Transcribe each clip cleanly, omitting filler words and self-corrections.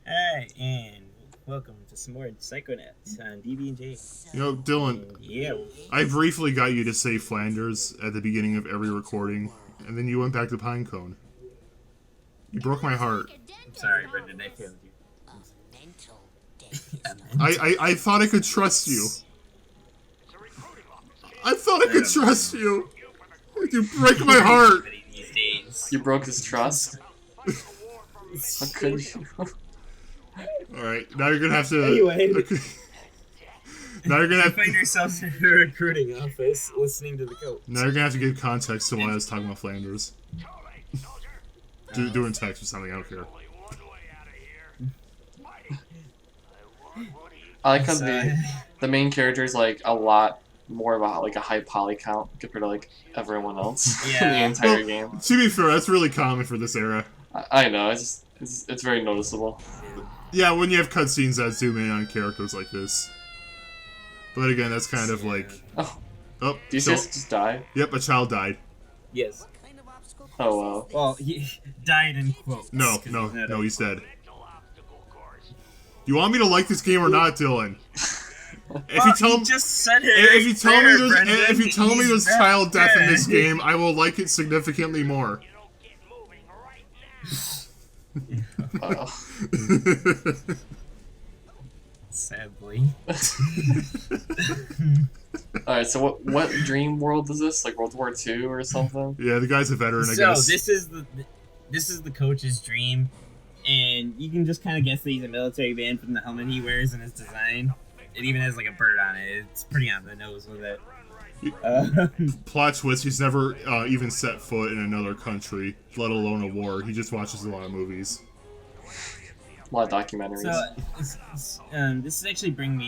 Hi, and welcome to some more Psychonauts on DB&J. You know, Dylan, And yeah, I briefly got you to say Flanders at the beginning of every recording, and then you went back to Pinecone. You broke my heart. I'm sorry, Brendan, I failed you. I thought I could trust you. I thought I could trust you. You break my heart. These days. You broke his trust? How could you? Alright, now you're gonna have to... Anyway. Now you're gonna You have... find yourself in a recruiting office listening to the coach. Now you're gonna have to give context to why I was talking about Flanders. Doing text or something, I don't care. I like how the main character is like a lot more about like a high poly count compared to like everyone else in the entire game. To be fair, that's really common for this era. I know, it's very noticeable. Yeah, when you have cutscenes that zoom in on characters like this. But again, that's kind of like... Oh, Oh, do you see us just die? Yep, a child died. Yes. Oh wow. Well, he died in quotes. No, he's dead. You want me to like this game or not, Dylan? If you tell me, just said it. if you tell me there's, Brendan. if you tell me He's there's not child death in dead. this game, I will like it significantly more. Sadly. Alright, so what dream world is this? Like World War II or something? Yeah, the guy's a veteran, I So guess. this is the coach's dream, and you can just kind of guess that he's a military man from the helmet he wears and his design. It even has like a bird on it. It's pretty on the nose with it. Plot twist: he's never even set foot in another country, let alone a war. He just watches a lot of movies. A lot of documentaries. So this actually brings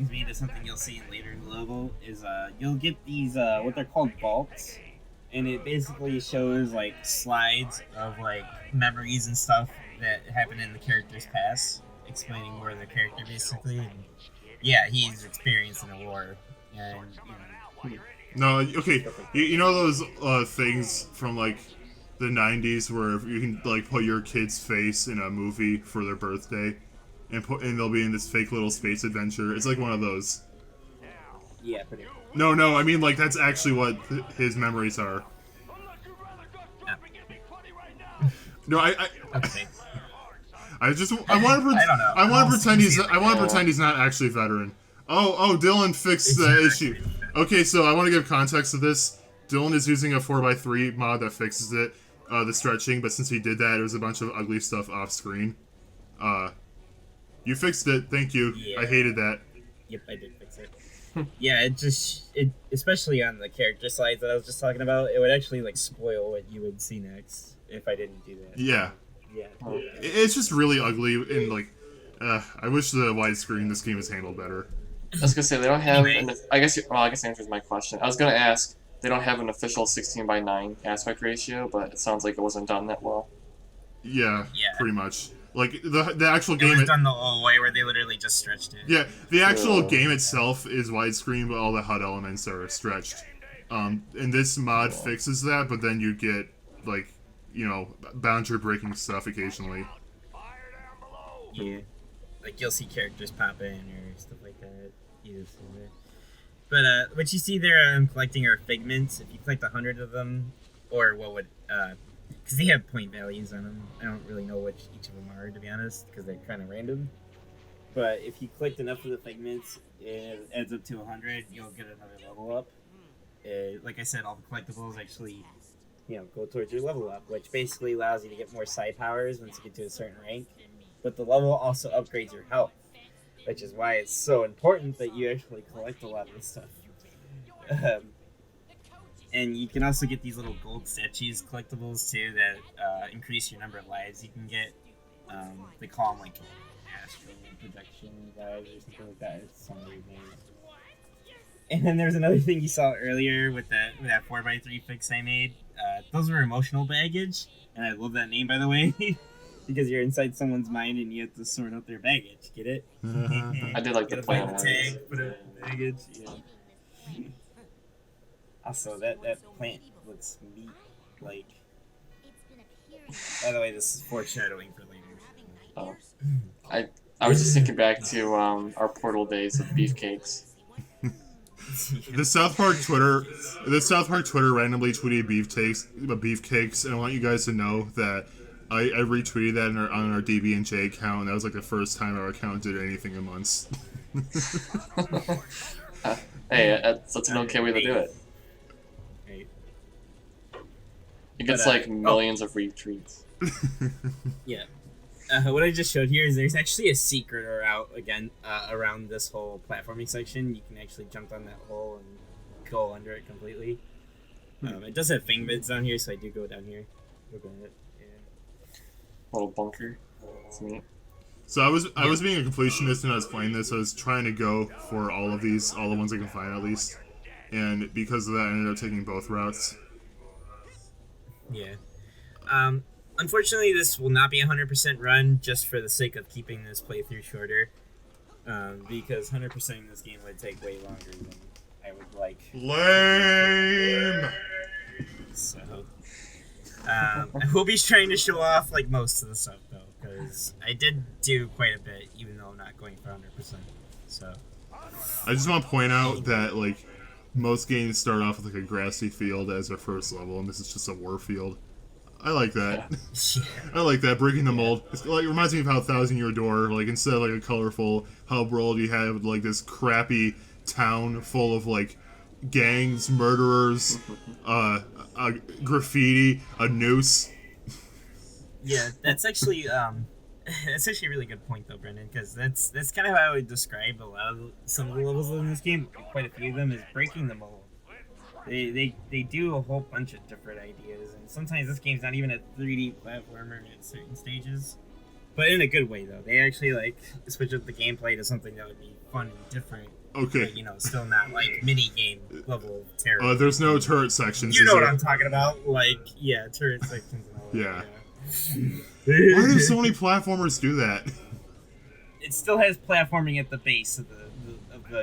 me to something you'll see later in the level. Is you'll get these what they're called vaults, and it basically shows like slides of like memories and stuff that happened in the character's past, explaining more of the character basically. And yeah, he's experienced in a war, and No, okay. You know those things from like the 90s where you can like put your kid's face in a movie for their birthday, and they'll be in this fake little space adventure. It's like one of those. yeah, pretty cool. No, I mean like that's actually what his memories are. No, Okay. I want to. I don't know. I want to pretend he's not actually a veteran. Oh, Dylan fixed the issue. Okay, so I want to give context to this. Dylan is using a 4x3 mod that fixes it, the stretching, but since he did that, there was a bunch of ugly stuff off screen. You fixed it. Thank you. Yeah. I hated that. Yep, I did fix it. Yeah, it especially on the character slides that I was just talking about, it would actually like spoil what you would see next if I didn't do that. Yeah. Yeah. It's just really ugly, and like, I wish the widescreen in this game was handled better. I was gonna say they don't have. Anyway. I guess answers my question. I was gonna ask. They don't have an official 16:9 aspect ratio, but it sounds like it wasn't done that well. Yeah. Yeah. Pretty much. Like the actual It game. was done the whole way where they literally just stretched it. Yeah, the actual game itself is widescreen, but all the HUD elements are stretched. And this mod fixes that, but then you get, like, you know, boundary breaking stuff occasionally. Yeah. Like you'll see characters pop in or stuff like that. But what you see there I'm collecting are figments. If you collect 100 of them, or what would because they have point values on them. I don't really know which each of them are, to be honest, because they're kind of random. But if you collect enough of the figments, it adds up to 100. You'll get another level up. Like I said, all the collectibles actually, go towards your level up, which basically allows you to get more side powers once you get to a certain rank. But the level also upgrades your health, which is why it's so important that you actually collect a lot of this stuff. And you can also get these little gold statues collectibles too that increase your number of lives you can get. They call them like astral projection lives or something like that. It's some weird name. And then there's another thing you saw earlier with that 4x3 fix I made. Those were emotional baggage, and I love that name, by the way. Because you're inside someone's mind and you have to sort out their baggage. Get it? I did like the plan ones. Put it in the baggage. Yeah. Also, that plant looks meat like. By the way, this is foreshadowing for later. Oh. I was just thinking back to our Portal days of beefcakes. The South Park Twitter randomly tweeted beefcakes, and I want you guys to know that I retweeted that on our DB&J account, and that was like the first time our account did anything in months. Hey, that's an okay way to do it. It gets like millions of retweets. Yeah. What I just showed here is there's actually a secret around this whole platforming section. You can actually jump on that hole and go under it completely. It does have fingments down here, so I do go down here. Look at it. Yeah. Little bunker. That's neat. So I was being a completionist when I was playing this. I was trying to go for all of these, all the ones I can find at least. And because of that, I ended up taking both routes. Yeah. Unfortunately, this will not be 100% run just for the sake of keeping this playthrough shorter. Because 100% in this game would take way longer than I would like. Lame! So, I will be trying to show off like most of the stuff though, because I did do quite a bit, even though I'm not going for 100%. So, I just want to point out that like most games start off with like a grassy field as their first level, and this is just a war field. I like that. Yeah. I like that, breaking the mold. It's like, it reminds me of how 1,000 Year Door, like instead of like a colorful hub world, you have like this crappy town full of like gangs, murderers, graffiti, a noose. Yeah, that's actually a really good point though, Brendan, because that's kind of how I would describe some of the levels in this game. Quite a few of them is breaking the mold. They do a whole bunch of different ideas, and sometimes this game's not even a 3D platformer at certain stages, but in a good way though. They actually like switch up the gameplay to something that would be fun and different. Okay. But, still not like mini game level of terror. There's no turret sections. You know what I'm talking about? Like, yeah, turret sections and all that. Yeah. Why do so many platformers do that? It still has platforming at the base of the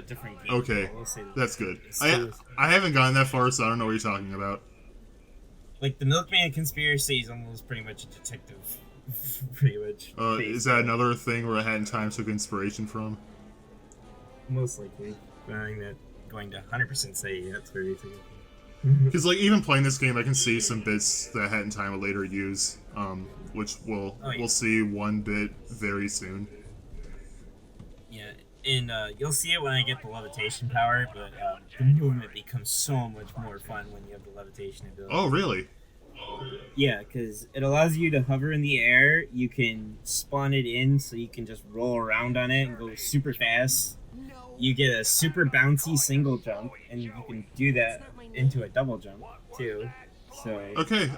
different games. Okay, that's good. I haven't gotten that far, so I don't know what you're talking about. Like, the Milkman Conspiracy is almost pretty much a detective. Pretty much. Is that another thing where Hat in Time took inspiration from? Most likely. I'm not going to 100% say that's where you took it. Because, like, even playing this game, I can see some bits that Hat in Time will later use, which we'll see one bit very soon. Yeah, and you'll see it when I get the levitation power, but the movement becomes so much more fun when you have the levitation ability. Oh, really? Yeah, because it allows you to hover in the air. You can spawn it in, so you can just roll around on it and go super fast. You get a super bouncy single jump, and you can do that into a double jump, too. So, okay,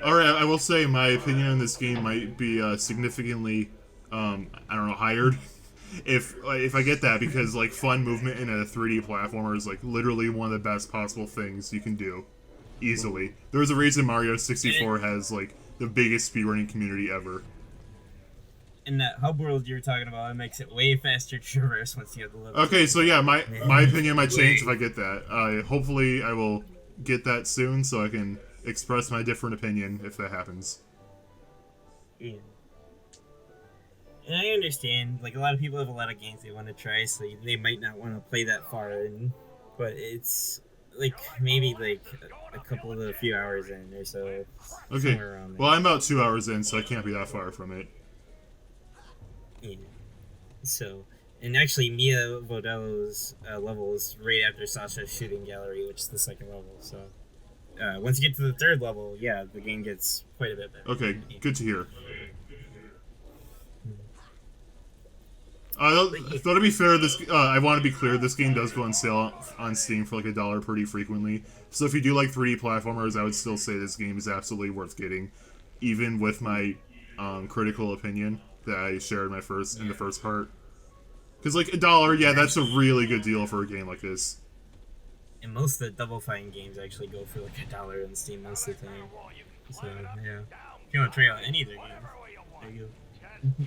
alright, I will say my opinion on this game might be significantly, hired. If I get that, because like fun movement in a 3D platformer is like literally one of the best possible things you can do, easily. There's a reason Mario 64 has like the biggest speedrunning community ever. In that hub world you were talking about, it makes it way faster to traverse once you have the level. Okay, so yeah, my opinion might change if I get that. Hopefully I will get that soon so I can express my different opinion if that happens. Yeah. And I understand, like, a lot of people have a lot of games they want to try, so they might not want to play that far in, but it's, like, maybe, like, a few hours in or so. Okay, well, I'm about 2 hours in, so I can't be that far from it. Yeah. So, and actually, Mia Vodello's level is right after Sasha's shooting gallery, which is the second level, so... once you get to the third level, yeah, the game gets quite a bit better. Okay, good to hear. Though to be fair, I want to be clear, this game does go on sale on Steam for like $1 pretty frequently. So if you do like 3D platformers, I would still say this game is absolutely worth getting, even with my critical opinion that I shared in the first part. Because like $1, yeah, that's a really good deal for a game like this. And most of the Double Fine games actually go for like $1 on Steam most of the time. So yeah, if you want to try out any of their games, there you go.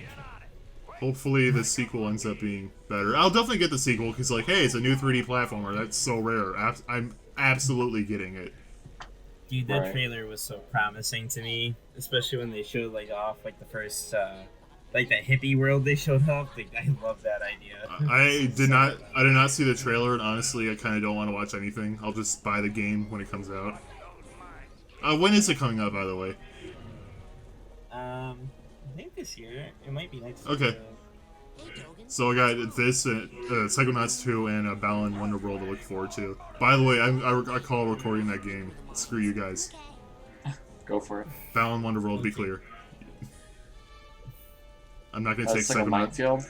Hopefully the sequel ends up being better. I'll definitely get the sequel because, like, hey, it's a new 3D platformer. That's so rare. I'm absolutely getting it. Dude, that trailer was so promising to me, especially when they showed like off like the first like that hippie world they showed off. Like, I love that idea. I did not see the trailer, and honestly, I kind of don't want to watch anything. I'll just buy the game when it comes out. When is it coming out, by the way? I think this year. It might be next year. Okay. So I got this, Psychonauts 2, and Balan Wonderworld to look forward to. By the way, I call recording that game. Screw you guys. Go for it. Balan Wonderworld, be clear. I'm not gonna take It's like a minefield.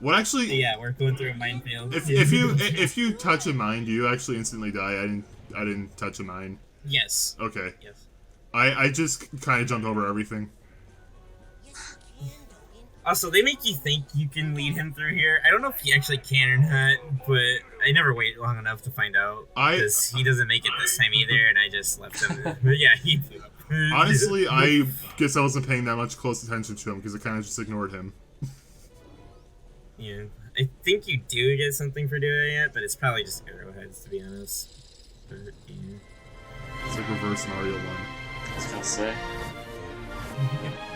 What actually? Yeah, we're going through a minefield. If you touch a mine, do you actually instantly die? I didn't touch a mine. Yes. Okay. Yes. I just kind of jumped over everything. Also, they make you think you can lead him through here. I don't know if he actually can or not, but I never wait long enough to find out. Because he doesn't make it this time either, and I just left him. But yeah, he... Honestly, I guess I wasn't paying that much close attention to him, because I kind of just ignored him. Yeah. I think you do get something for doing it, but it's probably just arrowheads, to be honest. But, yeah. It's like reverse Mario 1. I was gonna say.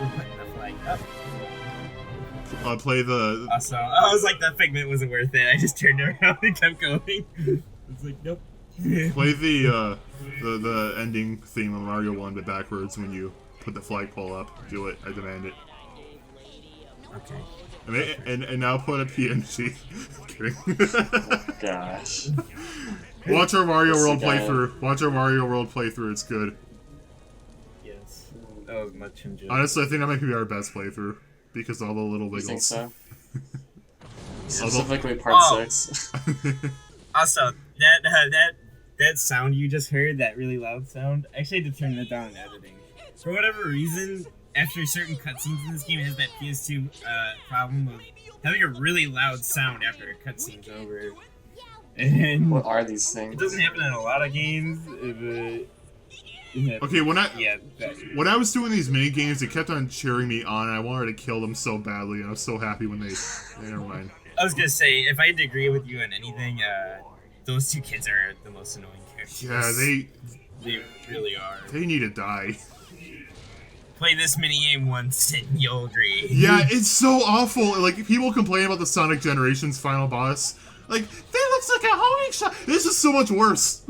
We're putting the flag up. Play the... Also, I was like, that figment wasn't worth it. I just turned around and kept going. It's like, nope. Play the ending theme of Mario 1, but backwards when you put the flagpole up. Do it. I demand it. Okay. And now put a PNG. Kidding. Oh, gosh. Watch our Mario World playthrough. Watch our Mario World playthrough. It's good. Yes. That was much enjoyable. Honestly, I think that might be our best playthrough because of all the little wiggles. You think so? Specifically part 6. Also, that sound you just heard, that really loud sound, I actually had to turn that down in editing. For whatever reason, after certain cutscenes in this game, it has that PS2 problem of having a really loud sound after a cutscene's over. And what are these things? It doesn't happen in a lot of games, but... Okay, when I was doing these mini games, it kept on cheering me on, and I wanted to kill them so badly, and I was so happy when they... Never mind. I was gonna say, if I had to agree with you on anything, those two kids are the most annoying characters. Yeah, they really are. They need to die. Play this minigame once and you'll agree. Yeah, it's so awful. Like, people complain about the Sonic Generations final boss. Like, that looks like a homing shot. This is so much worse.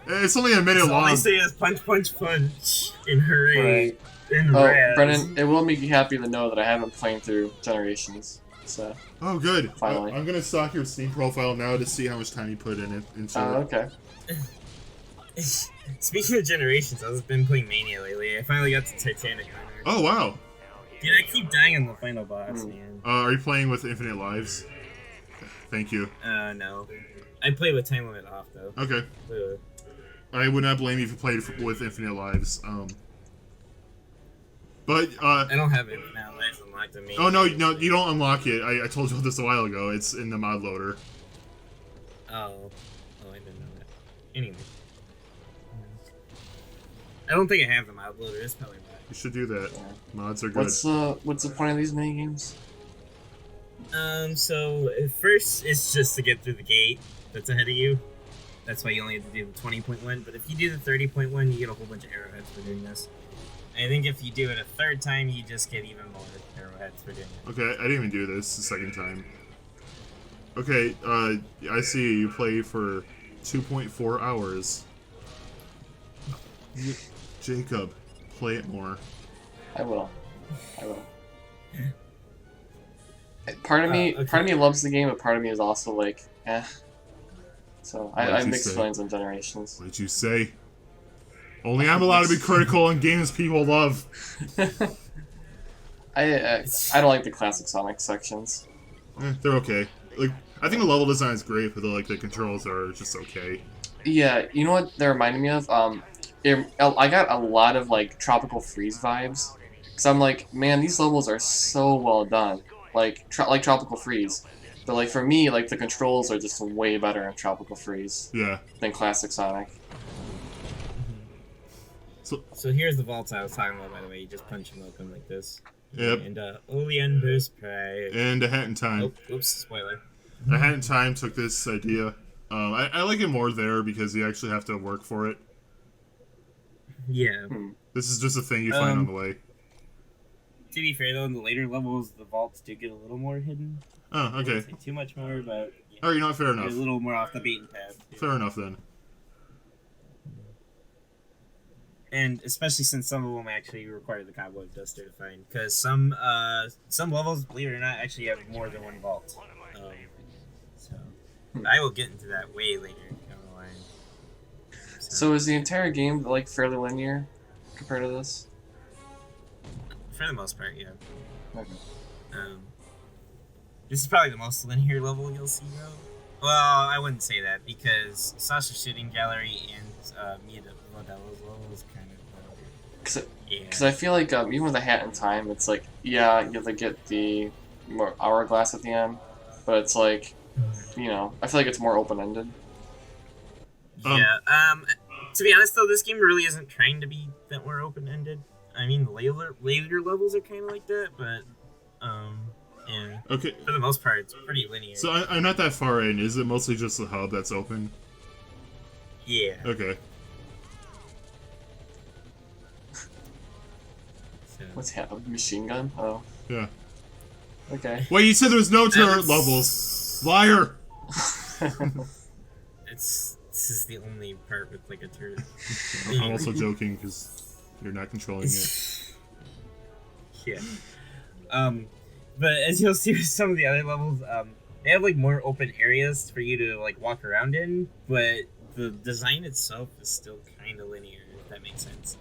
It's only a minute long. All I say is punch, punch, punch, and hooray. Right. And Brennan, it will make you happy to know that I haven't played through Generations. So. Oh, good. Finally. I'm gonna stalk your Steam profile now to see how much time you put in it. Okay. Speaking of Generations, I've been playing Mania lately. I finally got to Titanic. Oh, wow. Dude, I keep dying on the final boss, man. Are you playing with Infinite Lives? Thank you. No. I play with time limit off, though. Okay. I would not blame you if you played with Infinite Lives. But, I don't have Infinite Lives unlocked on me. Oh, no, you don't unlock it. I told you this a while ago. It's in the mod loader. Oh, I didn't know that. Anyway. I don't think I have the mod loader. It's probably not. You should do that. Mods are good. What's the point of these mini games? So at first it's just to get through the gate that's ahead of you. That's why you only have to do the 20.1. But if you do the 30.1, you get a whole bunch of arrowheads for doing this. I think if you do it a third time, you just get even more arrowheads for doing it. Okay, I didn't even do this the second time. Okay, I see you play for 2.4 hours. Jacob, play it more. I will. Part of me loves the game, but part of me is also like, eh. So I have mixed feelings on Generations. What did you say? Only I'm allowed to be critical on games people love. I don't like the classic Sonic sections. They're okay. Like, I think the level design is great, but the controls are just okay. Yeah, you know what they reminded me of? I got a lot of like Tropical Freeze vibes, cause I'm like, man, these levels are so well done, like Tropical Freeze. But like for me, like the controls are just way better in Tropical Freeze. Yeah. Than classic Sonic. So here's the vaults I was talking about, by the way. You just punch them open like this. Yep. And Oleander's Prey. And A Hat in Time. Oh, oops, spoiler. A Hat in Time took this idea. I like it more there because you actually have to work for it. Yeah. This is just a thing you find on the way. To be fair, though, in the later levels, the vaults do get a little more hidden. Oh, I okay. wouldn't say too much more, but yeah, Alright, you know what? Fair they're enough. a little more off the beaten path. Too. Fair enough, then. And especially since some of them actually require the cobweb duster to find, because some levels, believe it or not, actually have more than one vault. So I will get into that way later down the line. So is the entire game like fairly linear compared to this? For the most part, yeah. Okay. This is probably the most linear level you'll see, though. Well, I wouldn't say that, because Sasha Shooting Gallery and Mia Modello's level is kind of... Because I feel like even with the hat in time, it's like, yeah, you have to get the more hourglass at the end, but it's like, you know, I feel like it's more open-ended. Yeah, to be honest, though, this game really isn't trying to be that more open-ended. I mean, the later levels are kind of like that, but, yeah. Okay. For the most part, it's pretty linear. So I'm not that far in. Is it mostly just the hub that's open? Yeah. Okay. So. What's happening? Machine gun? Oh. Yeah. Okay. Wait, you said there was no turret levels. Liar! This is the only part with, like, a turret. I'm also joking, because you're not controlling it. Yeah. But as you'll see with some of the other levels, they have like more open areas for you to like walk around in, but the design itself is still kind of linear, if that makes sense.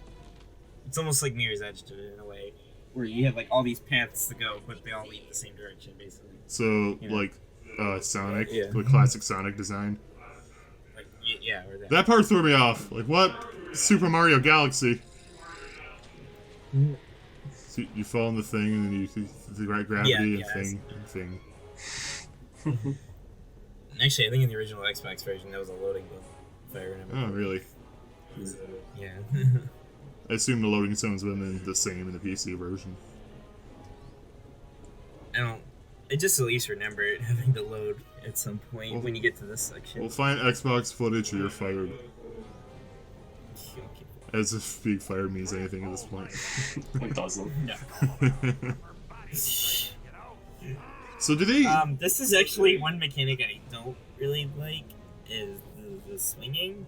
It's almost like Mirror's Edge to it in a way, where you have like all these paths to go, but they all lead the same direction, basically. So, You know? like, Sonic, Yeah. the classic Sonic design. Like, yeah, or that. That part threw me off. Like, what? Super Mario Galaxy. So you fall in the thing, and then you the gravity Yeah, and thing. Actually, I think in the original Xbox version, that was a loading zone, if I remember. Oh, really? Yeah. I assume the loading zones would have been the same in the PC version. I just at least remember it having to load at some point when you get to this section. We'll find Xbox footage or you're fired. Okay. As if being fired means anything at this point. It doesn't. No. So do they... This is actually one mechanic I don't really like, is the swinging.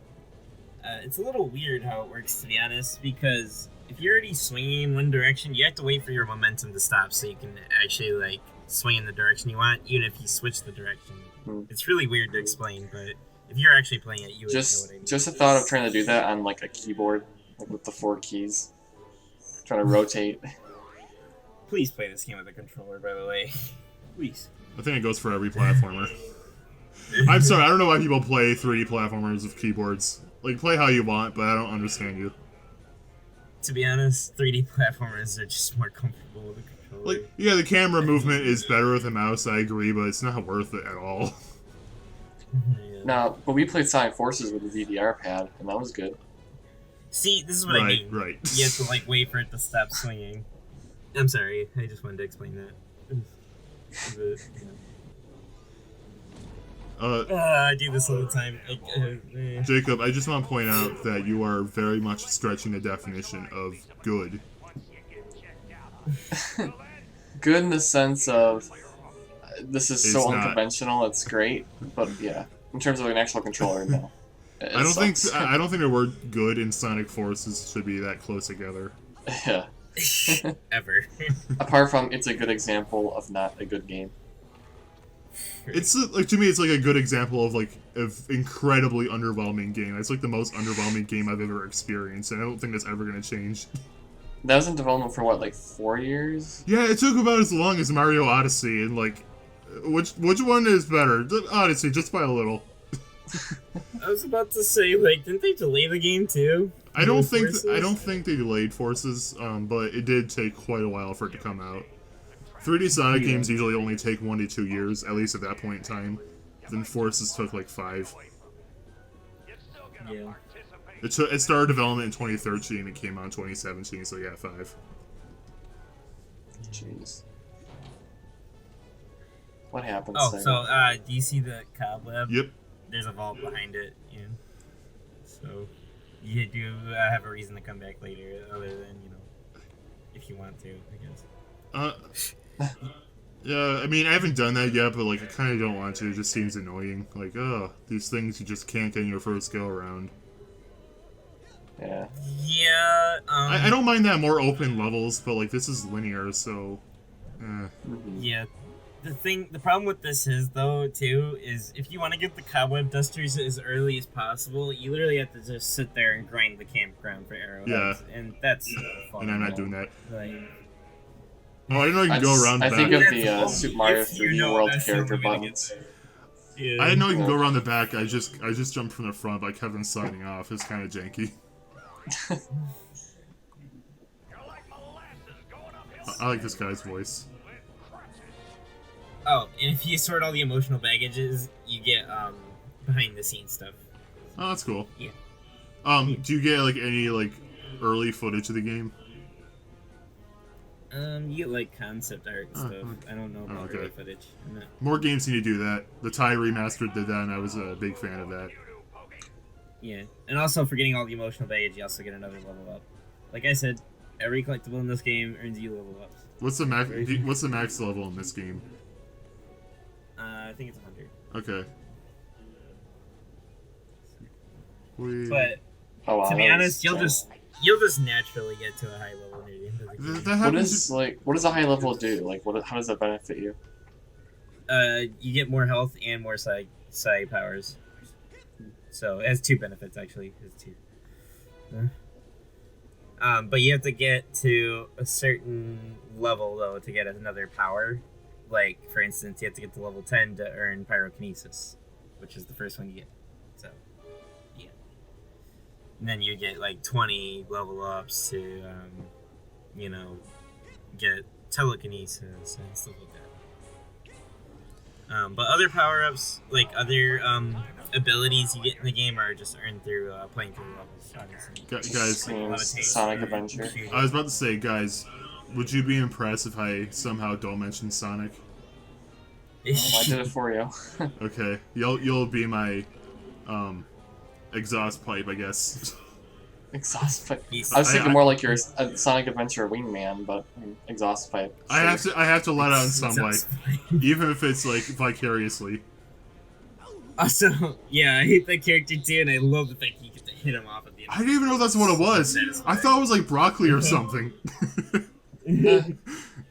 It's a little weird how it works, to be honest, because if you're already swinging in one direction, you have to wait for your momentum to stop so you can actually, like, swing in the direction you want, even if you switch the direction. It's really weird to explain, but if you're actually playing it, you would know what I mean. Just the thought of trying to do that on, like, a keyboard, like with the 4 keys. Trying to rotate. Please play this game with a controller, by the way. Please. I think it goes for every platformer. I'm sorry, I don't know why people play 3D platformers with keyboards. Like, play how you want, but I don't understand you. To be honest, 3D platformers are just more comfortable with a controller. Like, yeah, the camera movement is better with a mouse, I agree, but it's not worth it at all. Yeah. No, but we played Sonic Forces with the VDR pad, and that was good. See, this is what I mean. Right. You have to, like, wait for it to stop swinging. I'm sorry, I just wanted to explain that. But, I do this all the time. Jacob, I just want to point out that you are very much stretching the definition of good. Good in the sense of this is so It's not. unconventional, it's great, but yeah, in terms of an actual controller, no. I don't think the word good and Sonic Forces should be that close together. Yeah. Ever. Apart from, it's a good example of not a good game. It's like, to me, it's like a good example of incredibly underwhelming game. It's like the most underwhelming game I've ever experienced, and I don't think that's ever gonna change. That was in development for what, like 4 years? Yeah, it took about as long as Mario Odyssey, and like, which one is better? The Odyssey, just by a little. I was about to say, like, didn't they delay the game too? I don't think they delayed Forces, but it did take quite a while for it to come out. 3D Sonic games usually only take 1 to 2 years, at least at that point in time. Then Forces took like 5. Yeah. It started development in 2013, it came out in 2017, so yeah, 5. Jeez. What happens Oh, there? so, do you see the cobweb? Yep. There's a vault behind it, yeah. So, you do have a reason to come back later, other than if you want to, I guess. Yeah, I mean, I haven't done that yet, but like, I kind of don't want to. It just seems annoying. Like, these things you just can't get in your first go around. Yeah. Yeah. I don't mind that more open levels, but like, this is linear, so. Yeah. The problem with this is, though, too, is if you want to get the cobweb dusters as early as possible, you literally have to just sit there and grind the campground for arrowheads, and that's fun. And I'm not doing that. Like, oh, I didn't know you can go around the I back. think of the Super Mario 3D World character buttons. Yeah. I didn't know you can go around the back. I just jumped from the front by Kevin signing off. It's kind of janky. I like this guy's voice. Oh, and if you sort all the emotional baggages, you get behind the scenes stuff. Oh, that's cool. Yeah. Do you get like any like early footage of the game? You get like concept art and stuff. Okay. I don't know about Okay. early footage. I'm not... More games need to do that. The Thai remastered did that, and I was a big fan of that. Yeah, and also for getting all the emotional baggage, you also get another level up. Like I said, every collectible in this game earns you level ups. What's the max? What's the max level in this game? I think it's 100. Okay. But Oh, wow, to be that honest, was- you'll just naturally get to a high level near the end of the game. That happens. What does a high level do? Like, how does that benefit you? You get more health and more psi powers. So it has two benefits actually. It has two. But you have to get to a certain level though to get another power. Like for instance, you have to get to level 10 to earn pyrokinesis, which is the first one you get. So yeah. And then you get like 20 level ups to get telekinesis and stuff like that. But other power-ups, like other abilities you get in the game, are just earned through playing through levels, obviously. Guys, Sonic Adventure. I was about to say, guys, would you be impressed if I somehow don't mention Sonic? Oh, I did it for you. Okay, you'll be my exhaust pipe, I guess. Exhaust pipe. I was thinking more like your Sonic Adventure wingman, but exhaust pipe. I have to let out in some way, even if it's like vicariously. Also, yeah, I hate that character too, and I love the fact you get to hit him off at the end. I didn't even know that's what it was. I thought it was like broccoli or something.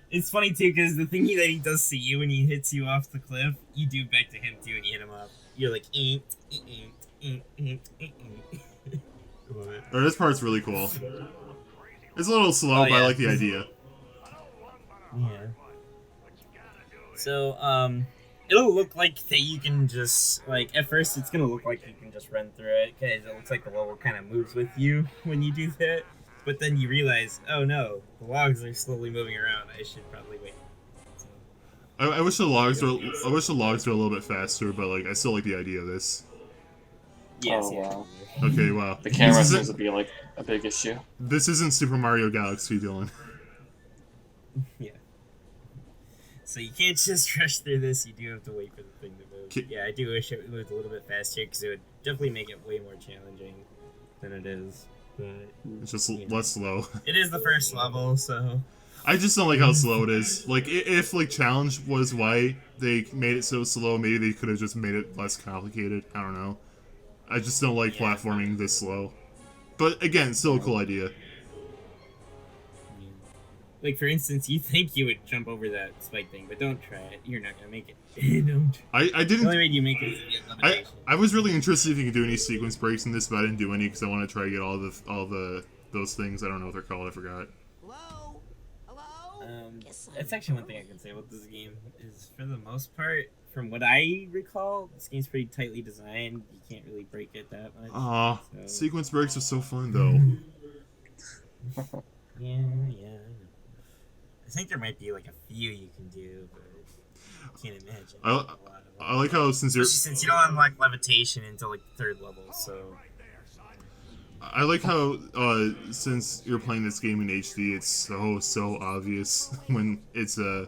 It's funny too, because the thing that he does to you when he hits you off the cliff, you do back to him too, and you hit him up. You're like, Oh, this part's really cool. It's a little slow, but I like the idea. Yeah. So, it'll look like that you can just, like, at first it's gonna look like you can just run through it, because it looks like the level kind of moves with you when you do that. But then you realize, oh no, the logs are slowly moving around. I should probably wait. So, I wish the logs were. I wish the logs were a little bit faster, but like I still like the idea of this. yes, Oh, yeah. wow. Okay, wow. The camera This seems isn't, to be like a big issue. this isn't Super Mario Galaxy, Dylan. Yeah. So you can't just rush through this. You do have to wait for the thing to move. Yeah, I do wish it moved a little bit faster because it would definitely make it way more challenging than it is. But It's just less slow. it is the first level, so I just don't like how slow it is. Like, if like challenge was why they made it so slow, maybe they could have just made it less complicated. I don't know. I just don't like platforming this slow. But again, still a cool idea. like for instance, you think you would jump over that spike thing, but don't try it. You're not gonna make it. Don't. I The didn't. only way you make it is to get levitation. I was really interested if you could do any sequence breaks in this, but I didn't do any because I want to try to get all those things. I don't know what they're called. I forgot. Hello? Hello? That's actually one thing I can say about this game is, for the most part, from what I recall, this game's pretty tightly designed. You can't really break it that much. Aw, so- sequence breaks are so fun though. Yeah. I think there might be like a few you can do, but I can't imagine. I a lot of them. I like how since you're. Especially since you don't unlock levitation until like the 3rd level, so I like how since you're playing this game in HD, it's so obvious when it's a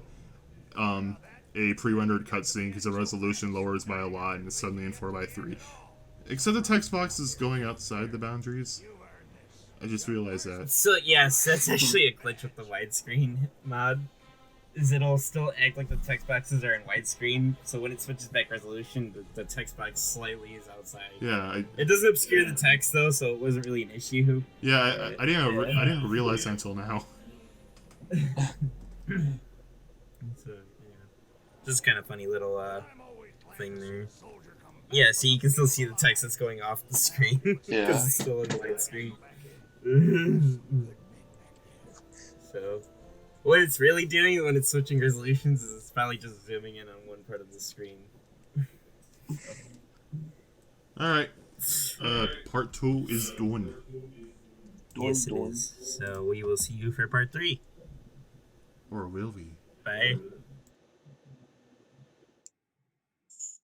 pre-rendered cutscene because the resolution lowers by a lot and it's suddenly in 4:3. Except the text box is going outside the boundaries. I just realized that. So yes, that's actually a glitch with the widescreen mod. Is it'll still act like the text boxes are in widescreen, so when it switches back resolution, the text box slightly is outside. Yeah, it doesn't obscure the text though, so it wasn't really an issue. Yeah, I didn't realize that until now. So yeah, just kind of funny little thing there. Yeah, so you can still see the text that's going off the screen because Yeah. it's still in widescreen. So. What it's really doing when it's switching resolutions is it's probably just zooming in on one part of the screen. Alright. Part 2 is done. Yes, it is. So we will see you for part 3. Or will we? Bye.